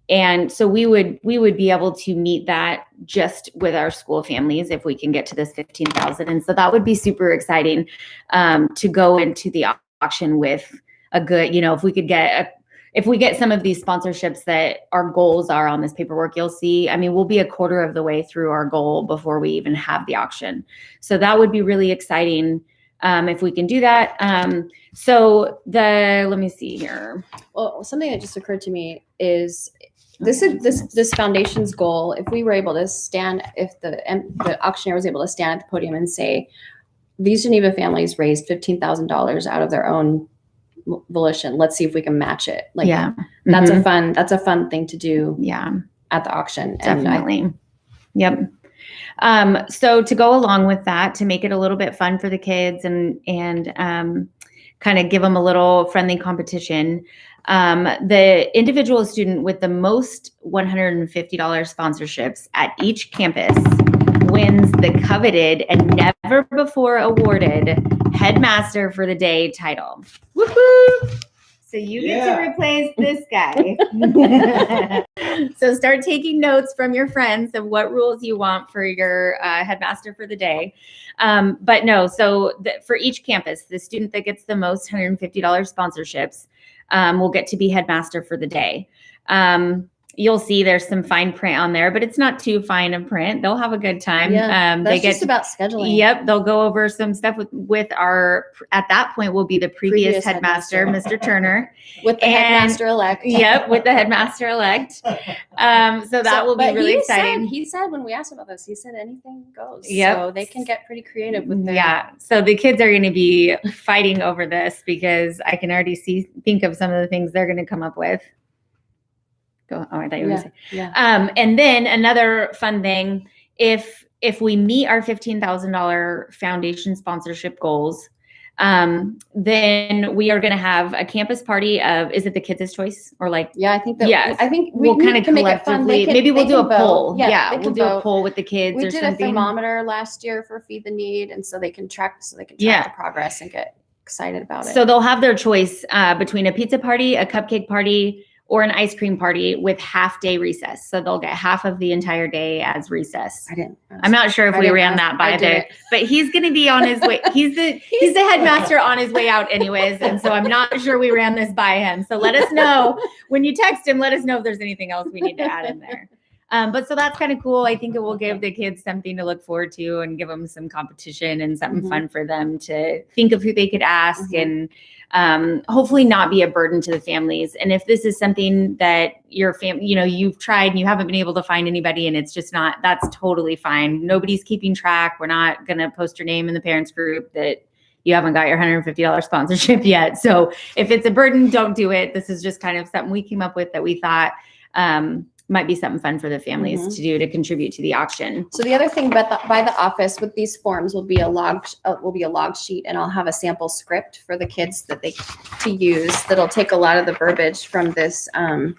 And so we would be able to meet that just with our school families if we can get to this 15,000. And so that would be super exciting to go into the auction with a good, if we get some of these sponsorships that our goals are on this paperwork, you'll see, we'll be a quarter of the way through our goal before we even have the auction. So that would be really exciting if we can do that. Let me see here. Well, something that just occurred to me is this foundation's goal. If we were able to if the auctioneer was able to stand at the podium and say, these Geneva families raised $15,000 out of their own volition. Let's see if we can match it. That's a fun thing to do. Yeah. At the auction. Definitely. Yep. So to go along with that, to make it a little bit fun for the kids and kind of give them a little friendly competition, the individual student with the most $150 sponsorships at each campus wins the coveted and never before awarded Headmaster for the Day title. Woo-hoo! So you get to replace this guy. So start taking notes from your friends of what rules you want for your Headmaster for the Day. For each campus, the student that gets the most $150 sponsorships will get to be Headmaster for the Day. You'll see there's some fine print on there, but it's not too fine of print. They'll have a good time. Yeah, that's just about scheduling. Yep. They'll go over some stuff with our, at that point will be the previous headmaster, Mr. Turner. With the headmaster-elect. Yep, with the headmaster-elect. So that will be really exciting. He said when we asked about this, he said anything goes. Yep. So they can get pretty creative with their. Yeah. So the kids are going to be fighting over this because I can already think of some of the things they're going to come up with. Go. Oh, I thought you were going to say. Yeah. And then another fun thing, if we meet our $15,000 foundation sponsorship goals, then we are going to have a campus party of, is it the kids' choice or like? Yeah, I think that. Yes. I think we'll kind of collectively, maybe we'll do a poll. Yeah, we'll do a poll with the kids. We or did something. a thermometer last year for Feed the Need, and so they can track the progress and get excited about it. So they'll have their choice between a pizza party, a cupcake party, or an ice cream party with half-day recess. So they'll get half of the entire day as recess. I'm not sure if we ran that by but he's going to be on his way. He's the headmaster on his way out anyways. And so I'm not sure we ran this by him. So let us know when you text him, let us know if there's anything else we need to add in there. But so that's kind of cool. I think it will give the kids something to look forward to and give them some competition and something fun for them to think of who they could ask and hopefully not be a burden to the families. And if this is something that your family, you've tried and you haven't been able to find anybody and it's just not, that's totally fine. Nobody's keeping track. We're not going to post your name in the parents group that you haven't got your $150 sponsorship yet. So if it's a burden, don't do it. This is just kind of something we came up with that we thought might be something fun for the families Mhm. to do to contribute to the auction. So the other thing by the office with these forms will be a log sheet, and I'll have a sample script for the kids to use that'll take a lot of the verbiage from this Our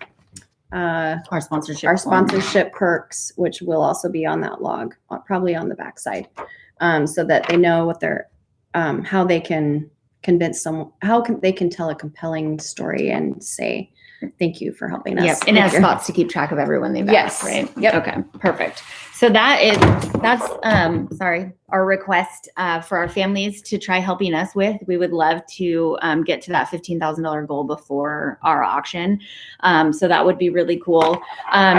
sponsorship. our form. sponsorship perks, which will also be on that log, probably on the backside, so that they know what they're how they can convince someone, they can tell a compelling story and say thank you for helping us. Yep, and it has spots to keep track of everyone they've Yes. asked, right? Yep. Okay, perfect. So that's our request for our families to try helping us with. We would love to get to that $15,000 goal before our auction. So that would be really cool.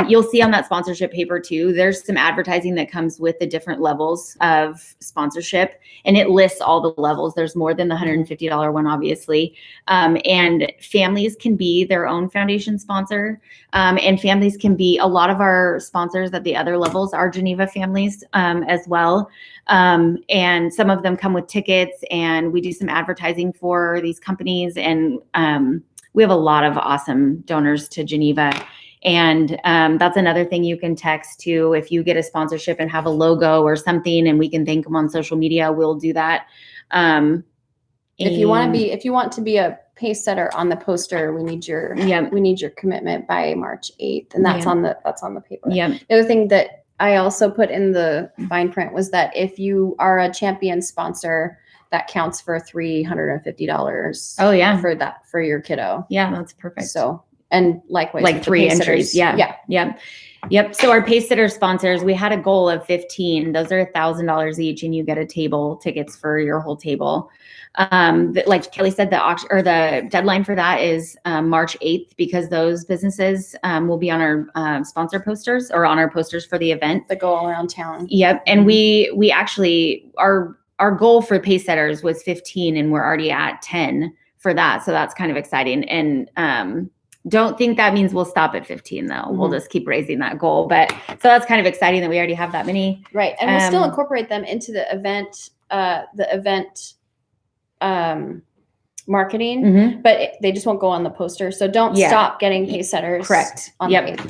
You'll see on that sponsorship paper too, there's some advertising that comes with the different levels of sponsorship, and it lists all the levels. There's more than the $150 one, obviously. And families can be their own foundation sponsor. And families can be, a lot of our sponsors at the other levels are Geneva families as well. And some of them come with tickets, and we do some advertising for these companies. And we have a lot of awesome donors to Geneva. And that's another thing you can text to. If you get a sponsorship and have a logo or something, and we can thank them on social media, we'll do that. If you want to be a pace setter on the poster, we need your commitment by March 8th, and that's on the paper. Yeah. The other thing that I also put in the fine print was that if you are a champion sponsor, that counts for $350. Oh yeah. For your kiddo. Yeah, that's perfect. So, and likewise, like 3 entries. Yep. So our pace sitter sponsors, we had a goal of 15. Those are $1,000 each, and you get a table, tickets for your whole table. Like Kelly said, the auction or the deadline for that is March 8th, because those businesses will be on our sponsor posters, or on our posters for the event. The go around town. Yep. And we actually, our goal for pace setters was 15, and we're already at 10 for that. So that's kind of exciting. And don't think that means we'll stop at 15 though. Mm-hmm. We'll just keep raising that goal. But so that's kind of exciting that we already have that many. Right. And we'll still incorporate them into the event marketing, but they just won't go on the poster. So don't stop getting pace setters. Correct. On Yep.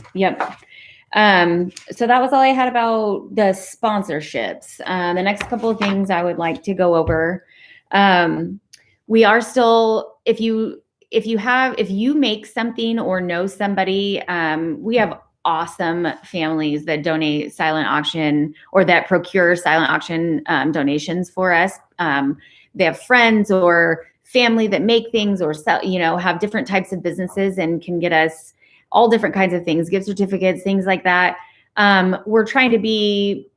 So that was all I had about the sponsorships. The next couple of things I would like to go over. We are still, if you make something or know somebody, we have awesome families that donate silent auction, or that procure silent auction donations for us. They have friends or family that make things, or sell, have different types of businesses, and can get us all different kinds of things, gift certificates, things like that. We're trying to be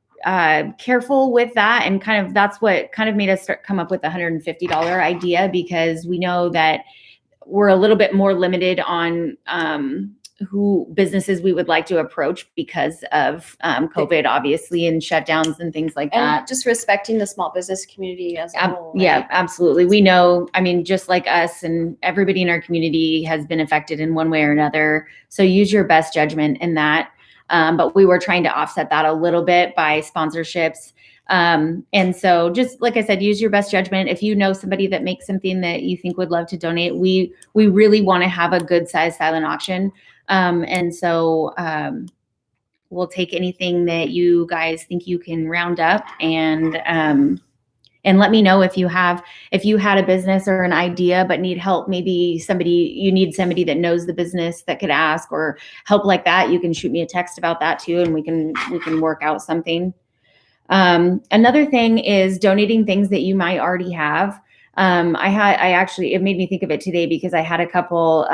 careful with that, and that's what kind of made us come up with the $150 idea, because we know that we're a little bit more limited on who businesses we would like to approach because of COVID, obviously, and shutdowns and things like that. And just respecting the small business community as a whole. Right? Yeah, absolutely. We know, just like us, and everybody in our community has been affected in one way or another. So use your best judgment in that. But we were trying to offset that a little bit by sponsorships. And so just like I said, use your best judgment. If you know somebody that makes something that you think would love to donate, we really want to have a good size silent auction. And so we'll take anything that you guys think you can round up, and let me know if you had a business or an idea but need help. Maybe you need somebody that knows the business that could ask or help like that. You can shoot me a text about that too, and we can work out something. Another thing is donating things that you might already have. It made me think of it today, because I had a couple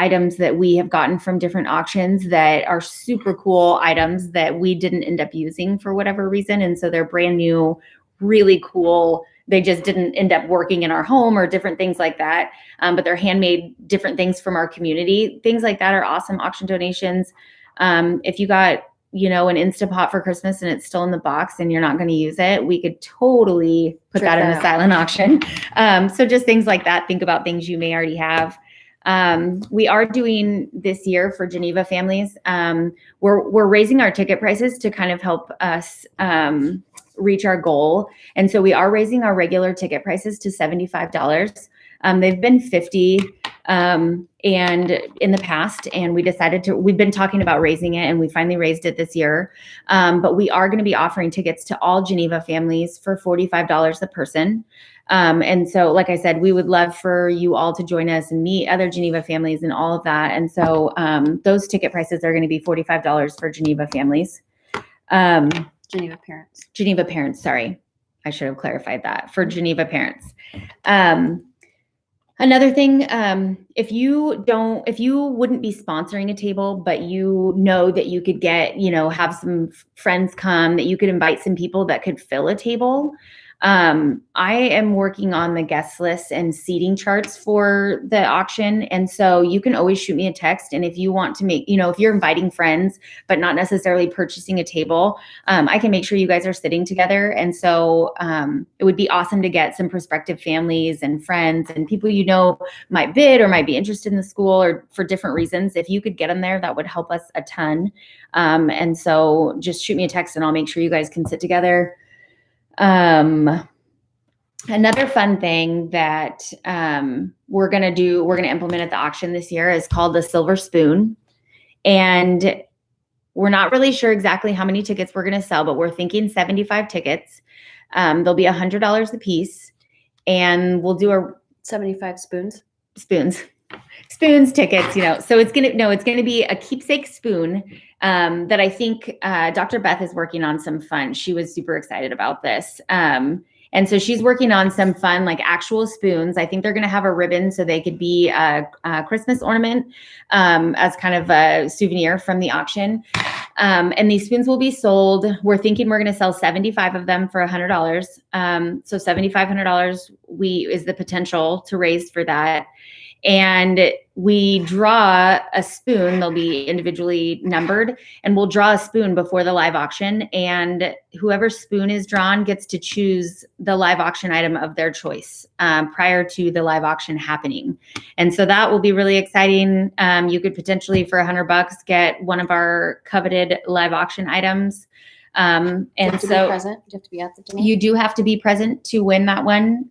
items that we have gotten from different auctions that are super cool items that we didn't end up using for whatever reason. And so they're brand new, really cool. They just didn't end up working in our home or different things like that. But they're handmade different things from our community. Things like that are awesome auction donations. If you got an Instapot for Christmas and it's still in the box and you're not going to use it, we could totally put that in a silent auction. So just things like that. Think about things you may already have. We are doing this year for Geneva families. We're raising our ticket prices to kind of help us reach our goal. And so we are raising our regular ticket prices to $75. They've been $50 and in the past, and we've been talking about raising it, and we finally raised it this year. But we are going to be offering tickets to all Geneva families for $45 a person. And so, like I said, we would love for you all to join us and meet other Geneva families and all of that. And so those ticket prices are going to be $45 for Geneva families. Geneva parents. Sorry. I should have clarified that for Geneva parents. Another thing, if you wouldn't be sponsoring a table, but you know that you could get, have some friends come, that you could invite some people that could fill a table. I am working on the guest list and seating charts for the auction. And so you can always shoot me a text. And if you want to make, if you're inviting friends, but not necessarily purchasing a table, I can make sure you guys are sitting together. And so it would be awesome to get some prospective families and friends and people might bid or might be interested in the school or for different reasons. If you could get them there, that would help us a ton. And so just shoot me a text and I'll make sure you guys can sit together. Another fun thing that we're going to implement at the auction this year is called the Silver Spoon. And we're not really sure exactly how many tickets we're going to sell, but we're thinking 75 tickets. They'll be $100 a piece, and we'll do 75 spoons tickets, so it's going to be a keepsake spoon that I think Dr. Beth is working on some fun. She was super excited about this. And so she's working on some fun, like actual spoons. I think they're going to have a ribbon so they could be a Christmas ornament as kind of a souvenir from the auction. And these spoons will be sold. We're thinking we're going to sell 75 of them for $100. So $7,500 is the potential to raise for that. And we draw a spoon. They'll be individually numbered, and we'll draw a spoon before the live auction. And whoever spoon is drawn gets to choose the live auction item of their choice prior to the live auction happening. And so that will be really exciting. You could potentially, for $100, get one of our coveted live auction items. And you have to so be present. You have to be at the dinner. You do have to be present to win that one.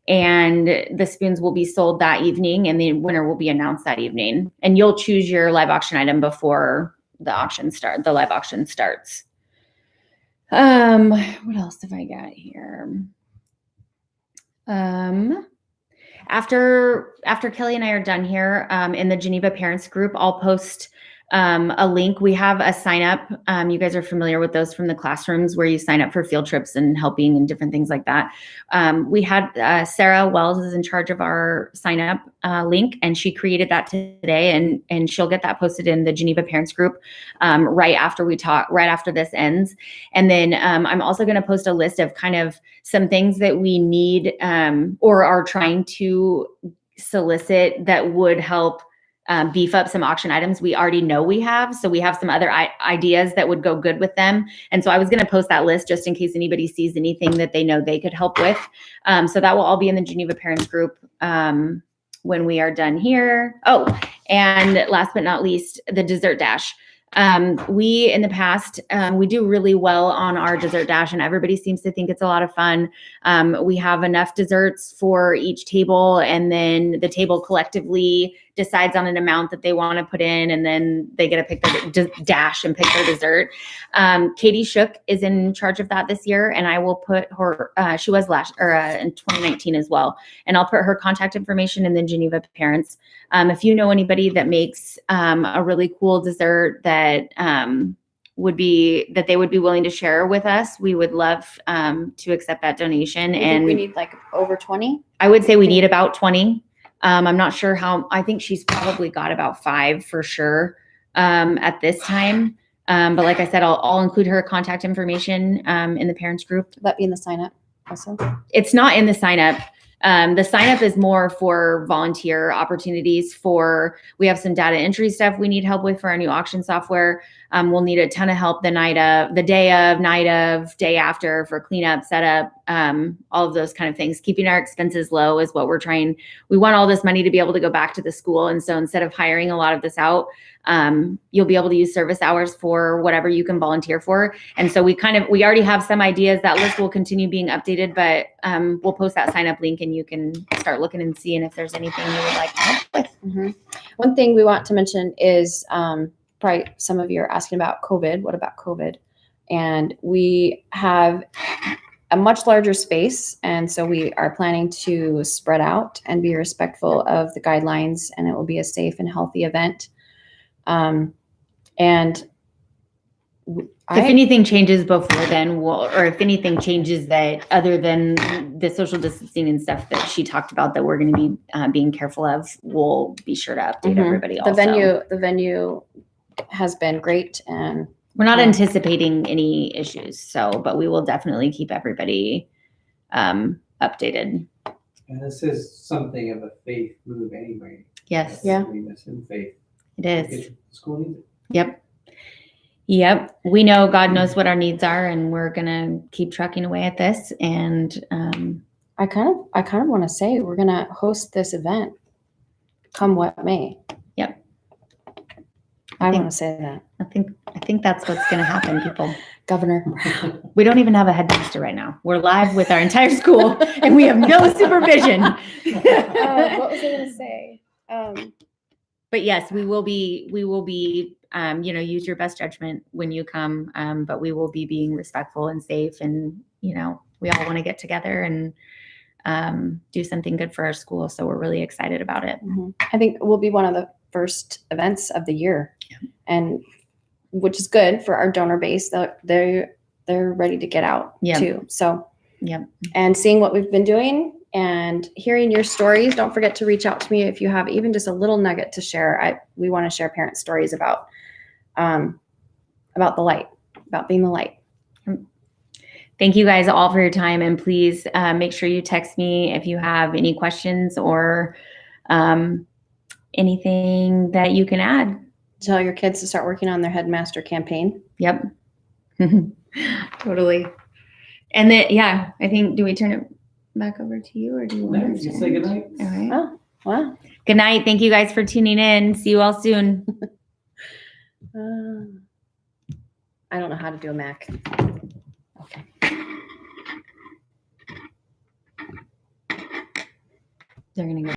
And the spoons will be sold that evening, and the winner will be announced that evening. And you'll choose your live auction item before the live auction starts. What else have I got here? After Kelly and I are done here, in the Geneva Parents group, I'll post a link. We have a sign up. You guys are familiar with those from the classrooms where you sign up for field trips and helping and different things like that. We had Sarah Wells is in charge of our sign up link, and she created that today, and she'll get that posted in the Geneva Parents group right after this ends. And then I'm also going to post a list of kind of some things that we need or are trying to solicit that would help beef up some auction items we already know we have. So we have some other ideas that would go good with them. And so I was going to post that list just in case anybody sees anything that they know they could help with. So that will all be in the Geneva Parents group when we are done here. Oh, and last but not least, the dessert dash. We in the past, we do really well on our dessert dash, and everybody seems to think it's a lot of fun. We have enough desserts for each table, and then the table collectively decides on an amount that they want to put in, and then they get to pick their dash and pick their dessert. Katie Shook is in charge of that this year, and I will put her, she was in 2019 as well, and I'll put her contact information in the Geneva Parents. If you know anybody that makes a really cool dessert that they would be willing to share with us, we would love to accept that donation. And we need like over 20. I would say we need about 20. I'm not sure how. I think she's probably got about 5 for sure at this time. But like I said, I'll include her contact information in the parents group. Will that be in the sign up also? It's not in the sign up. The sign up is more for volunteer opportunities. We have some data entry stuff we need help with for our new auction software. We'll need a ton of help the day of, night of, day after for cleanup, setup, all of those kind of things. Keeping our expenses low is what we're trying. We want all this money to be able to go back to the school. And so instead of hiring a lot of this out, you'll be able to use service hours for whatever you can volunteer for. And so we already have some ideas. That list will continue being updated, but we'll post that sign up link and you can start looking and seeing if there's anything you would like to help with. Mhm. One thing we want to mention is probably some of you are asking about COVID. What about COVID? And we have a much larger space, and so we are planning to spread out and be respectful of the guidelines, and it will be a safe and healthy event. And If anything changes before then, or if anything changes that other than the social distancing and stuff that she talked about that we're going to be being careful of, we'll be sure to update everybody. The also, venue has been great, and we're not anticipating any issues. So, but we will definitely keep everybody updated. And this is something of a faith move anyway. Yes. Yeah. Holiness and faith. It is. School needs it. Yep. Yep. We know God knows what our needs are, and we're gonna keep trucking away at this. And I kind of want to say we're gonna host this event, come what may. Yep. I want to say that. I think that's what's gonna happen, people. Governor. We don't even have a headmaster right now. We're live with our entire school, and we have no supervision. What was I gonna say? But yes, we will be, use your best judgment when you come. But we will be being respectful and safe, and, we all want to get together and do something good for our school. So we're really excited about it. Mhm. I think it will be one of the first events of the year, and which is good for our donor base. They're ready to get out too. So, and seeing what we've been doing and hearing your stories. Don't forget to reach out to me if you have even just a little nugget to share. We want to share parent stories about the light, about being the light. Thank you guys all for your time, and please make sure you text me if you have any questions or anything that you can add. Tell your kids to start working on their headmaster campaign. Yep. Totally. And then, I think, do we turn it back over to you, or do you want to say goodnight? All right. Oh, wow. Good night. Thank you guys for tuning in. See you all soon. I don't know how to do a Mac. Okay. They're going to go.